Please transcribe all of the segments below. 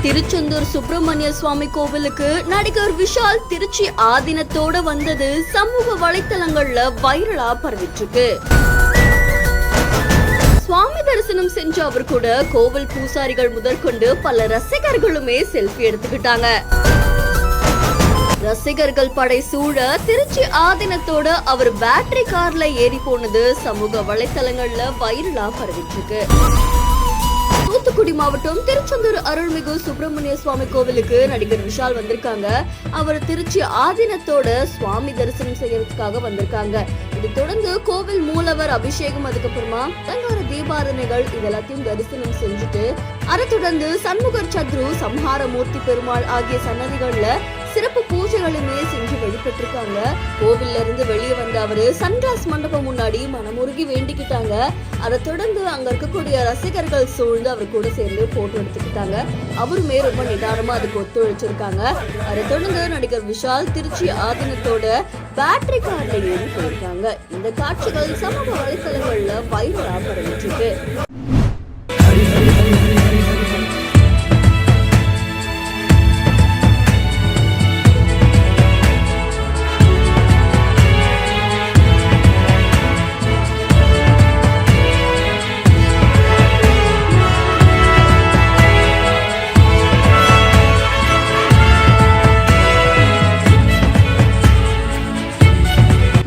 திருச்செந்தூர் சுப்பிரமணிய சுவாமி கோவிலுக்கு நடிகர் விஷால் திருச்சி ஆதீனத்தோட வந்தது சமூக வலைத்தளங்கள்ல வைரலா பரவிட்டு இருக்கு. சுவாமி தரிசனம் செஞ்ச அவர் கூட கோவில் பூசாரிகள் முதற்கொண்டு பல ரசிகர்களுமே செல்ஃபி எடுத்துக்கிட்டாங்க. ரசிகர்கள் படை சூழ திருச்சி ஆதீனத்தோட அவர் பேட்டரி கார்ல ஏறி போனது சமூக வலைத்தளங்கள்ல வைரலா பரவிட்டு இருக்கு. தூத்துக்குடி மாவட்டம் திருச்செந்தூர் அருள்மிகு சுப்பிரமணிய சுவாமி கோவிலுக்கு நடிகர் விஷால் வந்திருக்காங்க. அவர் திருச்சி ஆதீனத்தோட சுவாமி தரிசனம் செய்யறதுக்காக வந்திருக்காங்க. இதை தொடர்ந்து கோவில் மூலவர் அபிஷேகம், அதுக்கப்புறமா அலங்கார தீபாரணைகள் இதெல்லாத்தையும் தரிசனம் செஞ்சுட்டு அதை தொடர்ந்து சண்முகர் சத்ரு, சம்ஹாரமூர்த்தி பெருமாள் ஆகிய சன்னதிகள்ல சிறப்பு பூஜைகளுமே செஞ்சு வெளிப்பட்டிருக்காங்க. கோவில்ல இருந்து வெளியே வந்த அவரு சன்கிளாஸ் மண்டபம் முன்னாடி மனமுருகி வேண்டிக்கிட்டாங்க. அதை தொடர்ந்து அங்க இருக்கக்கூடிய ரசிகர்கள் சூழ்ந்து அவர் கூட சேர்ந்து போட்டோ எடுத்துக்கிட்டாங்க. அவருமே ரொம்ப நிதானமா அதுக்கு ஒத்துழைச்சிருக்காங்க. அதை தொடர்ந்து நடிகர் விஷால் திருச்சி ஆதீனத்தோட பேட்டரி கார்ல ஏறி போயிருக்காங்க. இந்த காட்சிகள் சமூக வலைத்தளங்கள்ல வைரலா பரவிட்டு இருக்கு.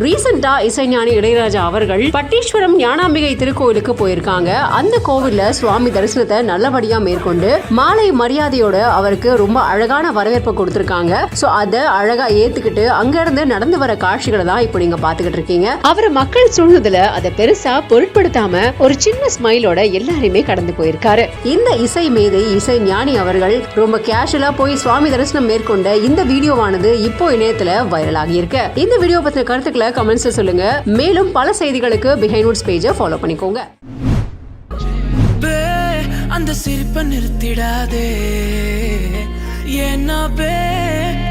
ரீசெண்டா இசைஞானி இளையராஜா அவர்கள் பட்டீஸ்வரம் ஞானாம்பிகை திருக்கோயிலுக்கு போயிருக்காங்க. அந்த கோவில்ல சுவாமி தரிசனத்தை நல்லபடியா மேற்கொண்டு மாலை மரியாதையோட அவருக்கு ரொம்ப அழகான வரவேற்பு கொடுத்திருக்காங்க. சோ அத அழகா ஏத்துக்கிட்டு அங்க இருந்து நடந்து வர காட்சிகளை தான் இப்போ நீங்க பாத்துக்கிட்டு இருக்கீங்க. அவர் மக்கள் சூழ்ந்ததுல அதை பெருசா பொருட்படுத்தாம ஒரு சின்ன ஸ்மைலோட எல்லாருமே கடந்து போயிருக்காரு. இந்த இசை மேதை இசை ஞானி அவர்கள் ரொம்ப கேஷுவலா போய் சுவாமி தரிசனம் மேற்கொண்ட இந்த வீடியோவானது இப்போ இணையத்துல வைரல் ஆகி இருக்கு. இந்த வீடியோ பத்தின கருத்துக்களை கமெண்ட்ஸ்ல சொல்லுங்க. மேலும் பல செய்திகளுக்கு பிஹைண்ட் வுட்ஸ் பேஜை ஃபாலோ பண்ணிக்கோங்க. அந்த சிரிப்பை நிறுத்திடாதே, ஏன்னா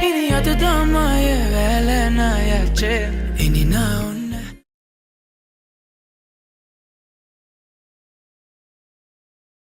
இனி அதுதான் மாய வேலை நாயாச்சே. இனி நான்